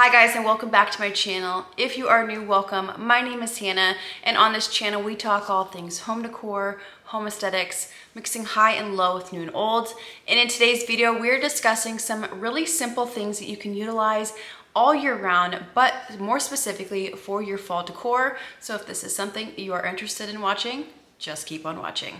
Hi guys, and welcome back to my channel. If you are new, welcome. My name is Hannah, and on this channel we talk all things home decor, home aesthetics, mixing high and low with new and old. And in today's video, we're discussing some really simple things that you can utilize all year round, but more specifically for your fall decor. So if this is something you are interested in watching, just keep on watching.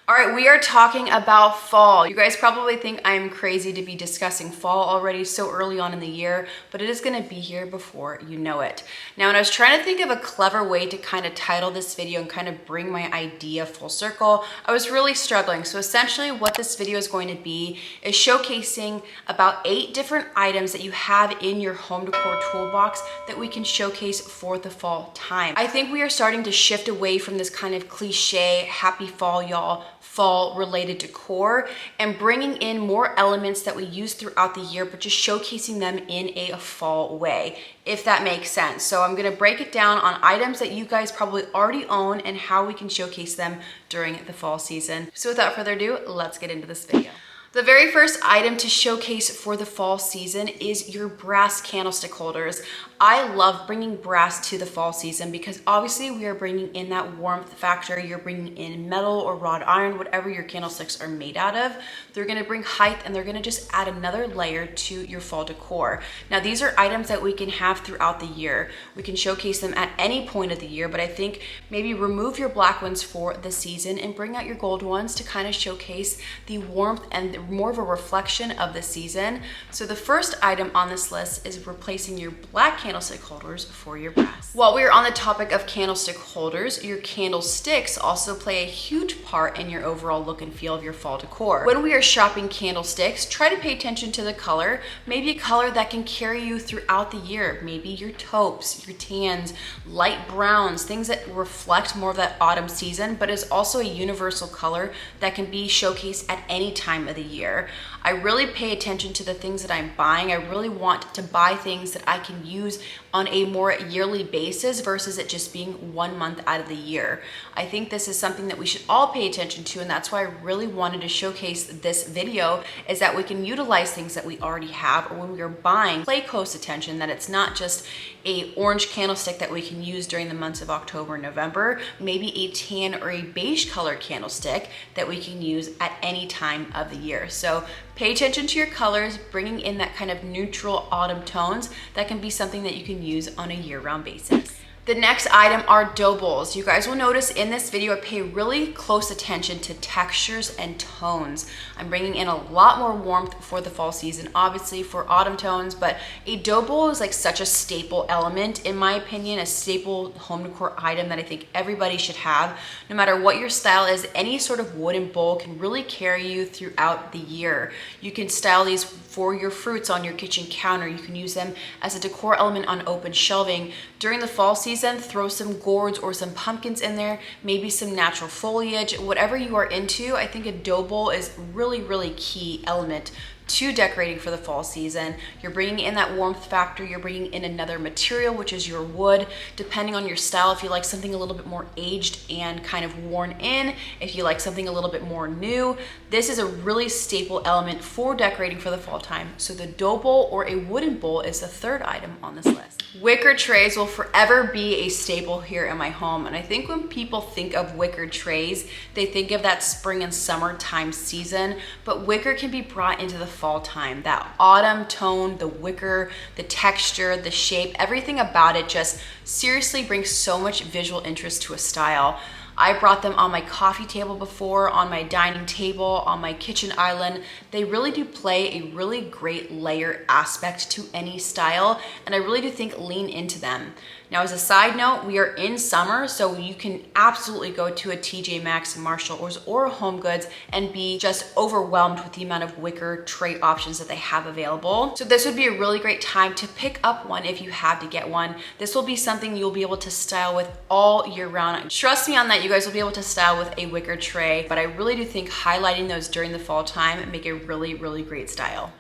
All right, we are talking about fall. You guys probably think I'm crazy to be discussing fall already so early on in the year, but it is gonna be here before you know it. Now, when I was trying to think of a clever way to kind of title this video and kind of bring my idea full circle, I was really struggling. So essentially what this video is going to be is showcasing about 8 different items that you have in your home decor toolbox that we can showcase for the fall time. I think we are starting to shift away from this kind of cliche, happy fall, y'all, fall related decor, and bringing in more elements that we use throughout the year, but just showcasing them in a fall way, if that makes sense. So I'm gonna break it down on items that you guys probably already own and how we can showcase them during the fall season. So without further ado, let's get into this video. The very first item to showcase for the fall season is your brass candlestick holders. I love bringing brass to the fall season because obviously we are bringing in that warmth factor. You're bringing in metal or wrought iron, whatever your candlesticks are made out of. They're gonna bring height and they're gonna just add another layer to your fall decor. Now, these are items that we can have throughout the year. We can showcase them at any point of the year, but I think maybe remove your black ones for the season and bring out your gold ones to kind of showcase the warmth and more of a reflection of the season. So the first item on this list is replacing your black candlestick holders for your brass. While we're on the topic of candlestick holders, your candlesticks also play a huge part in your overall look and feel of your fall decor. When we are shopping candlesticks, try to pay attention to the color, maybe a color that can carry you throughout the year, maybe your taupes, your tans, light browns, things that reflect more of that autumn season, but is also a universal color that can be showcased at any time of the year. I really pay attention to the things that I'm buying. I really want to buy things that I can use on a more yearly basis versus it just being 1 month out of the year. I think this is something that we should all pay attention to, and that's why I really wanted to showcase this video, is that we can utilize things that we already have, or when we are buying, pay close attention that it's not just a orange candlestick that we can use during the months of October and November, maybe a tan or a beige color candlestick that we can use at any time of the year. So pay attention to your colors, bringing in that kind of neutral autumn tones. That can be something that you can use on a year-round basis. The next item are dough bowls. You guys will notice in this video, I pay really close attention to textures and tones. I'm bringing in a lot more warmth for the fall season, obviously for autumn tones, but a dough bowl is like such a staple element, in my opinion, a staple home decor item that I think everybody should have. No matter what your style is, any sort of wooden bowl can really carry you throughout the year. You can style these for your fruits on your kitchen counter. You can use them as a decor element on open shelving. During the fall season, throw some gourds or some pumpkins in there, maybe some natural foliage, whatever you are into. I think a dough bowl is really key element to decorating for the fall season. You're bringing in that warmth factor, you're bringing in another material, which is your wood, depending on your style. If you like something a little bit more aged and kind of worn in, if you like something a little bit more new, this is a really staple element for decorating for the fall time. So the dough bowl or a wooden bowl is the third item on this list. Wicker trays will forever be a staple here in my home. And I think when people think of wicker trays, they think of that spring and summertime season, but wicker can be brought into the fall time. That autumn tone, the wicker, the texture, the shape, everything about it just seriously brings so much visual interest to a style. I brought them on my coffee table before, on my dining table, on my kitchen island. They really do play a really great layer aspect to any style, and I really do think lean into them. Now, as a side note, we are in summer, so you can absolutely go to a TJ Maxx, Marshalls, or Home Goods and be just overwhelmed with the amount of wicker tray options that they have available. So this would be a really great time to pick up one if you have to get one. This will be something you'll be able to style with all year round. Trust me on that, you guys will be able to style with a wicker tray, but I really do think highlighting those during the fall time make a really great style.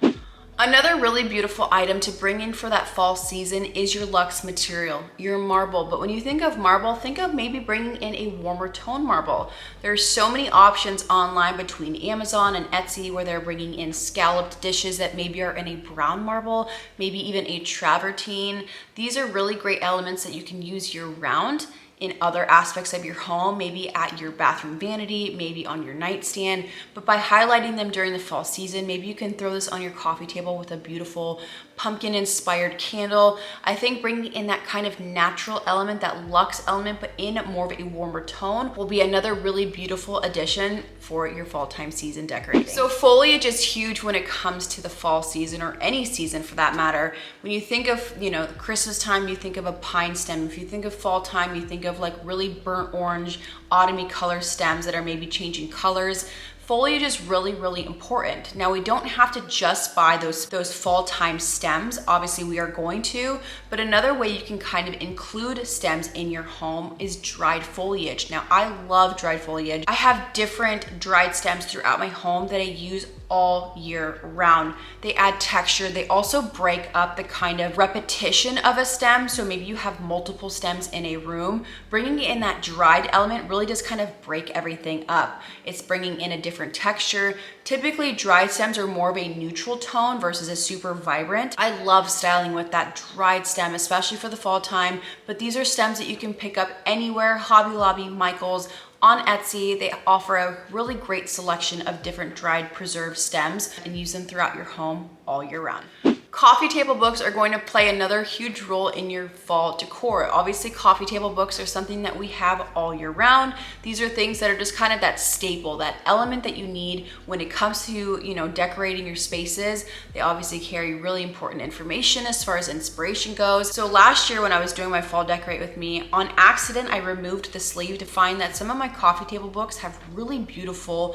Another really beautiful item to bring in for that fall season is your luxe material, your marble. But when you think of marble, think of maybe bringing in a warmer tone marble. There's so many options online between Amazon and Etsy where they're bringing in scalloped dishes that maybe are in a brown marble, maybe even a travertine. These are really great elements that you can use year round in other aspects of your home, maybe at your bathroom vanity, maybe on your nightstand. But by highlighting them during the fall season, maybe you can throw this on your coffee table with a beautiful pumpkin inspired candle. I think bringing in that kind of natural element, that luxe element, but in more of a warmer tone will be another really beautiful addition for your fall time season decorating. So foliage is huge when it comes to the fall season, or any season for that matter. When you think of, Christmas time, you think of a pine stem. If you think of fall time, you think of like really burnt orange, autumny color stems that are maybe changing colors. Foliage is really, really important. Now, we don't have to just buy those fall time stems. Obviously, we are going to, but another way you can kind of include stems in your home is dried foliage. Now, I love dried foliage. I have different dried stems throughout my home that I use all year round. They add texture. They also break up the kind of repetition of a stem. So maybe you have multiple stems in a room. Bringing in that dried element really does kind of break everything up. It's bringing in a different texture. Typically, dried stems are more of a neutral tone versus a super vibrant. I love styling with that dried stem, especially for the fall time, but these are stems that you can pick up anywhere, Hobby Lobby, Michael's. On Etsy, they offer a really great selection of different dried preserved stems and use them throughout your home all year round. Coffee table books are going to play another huge role in your fall decor. Obviously, coffee table books are something that we have all year round. These are things that are just kind of that staple, that element that you need when it comes to, decorating your spaces. They obviously carry really important information as far as inspiration goes. So last year when I was doing my fall decorate with me, on accident, I removed the sleeve to find that some of my coffee table books have really beautiful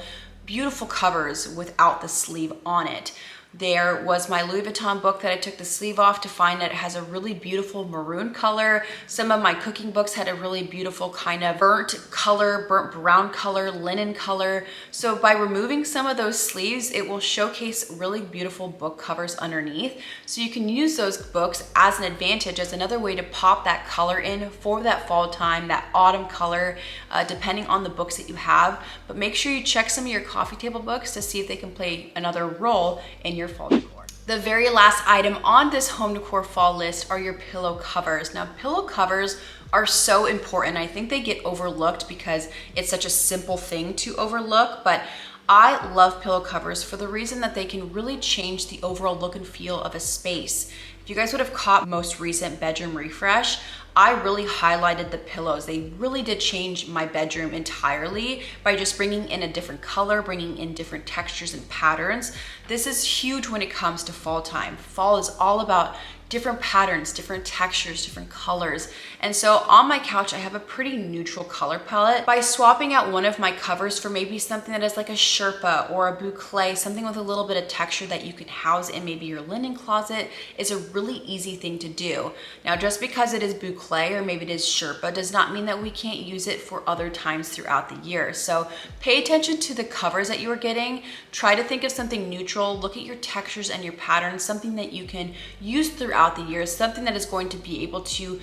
covers without the sleeve on it. There was my Louis Vuitton book that I took the sleeve off to find that it has a really beautiful maroon color. Some of my cooking books had a really beautiful kind of burnt brown color, linen color. So by removing some of those sleeves, it will showcase really beautiful book covers underneath. So you can use those books as an advantage, as another way to pop that color in for that fall time, that autumn color, depending on the books that you have. But make sure you check some of your coffee table books to see if they can play another role in your fall decor. The very last item on this home decor fall list are your pillow covers. Now, pillow covers are so important. I think they get overlooked because it's such a simple thing to overlook, but I love pillow covers for the reason that they can really change the overall look and feel of a space. If you guys would have caught most recent bedroom refresh, I really highlighted the pillows. They really did change my bedroom entirely by just bringing in a different color, bringing in different textures and patterns. This is huge when it comes to fall time. Fall is all about different patterns, different textures, different colors. And so on my couch, I have a pretty neutral color palette. By swapping out one of my covers for maybe something that is like a Sherpa or a boucle, something with a little bit of texture that you can house in maybe your linen closet, is a really easy thing to do. Now, just because it is boucle or maybe it is Sherpa does not mean that we can't use it for other times throughout the year. So pay attention to the covers that you are getting. Try to think of something neutral. Look at your textures and your patterns, something that you can use throughout the year, something that is going to be able to,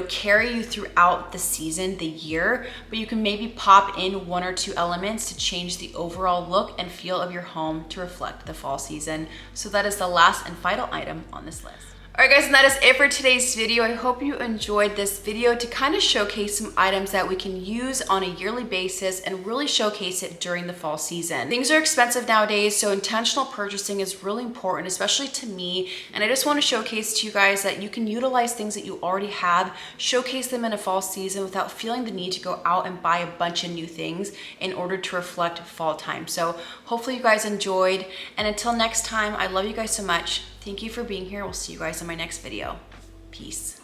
carry you throughout the season, the year, but you can maybe pop in one or two elements to change the overall look and feel of your home to reflect the fall season. So that is the last and final item on this list. All right, guys, and that is it for today's video. I hope you enjoyed this video to kind of showcase some items that we can use on a yearly basis and really showcase it during the fall season. Things are expensive nowadays, so intentional purchasing is really important, especially to me. And I just want to showcase to you guys that you can utilize things that you already have, showcase them in a fall season without feeling the need to go out and buy a bunch of new things in order to reflect fall time. So hopefully you guys enjoyed. And until next time, I love you guys so much. Thank you for being here. We'll see you guys in my next video. Peace.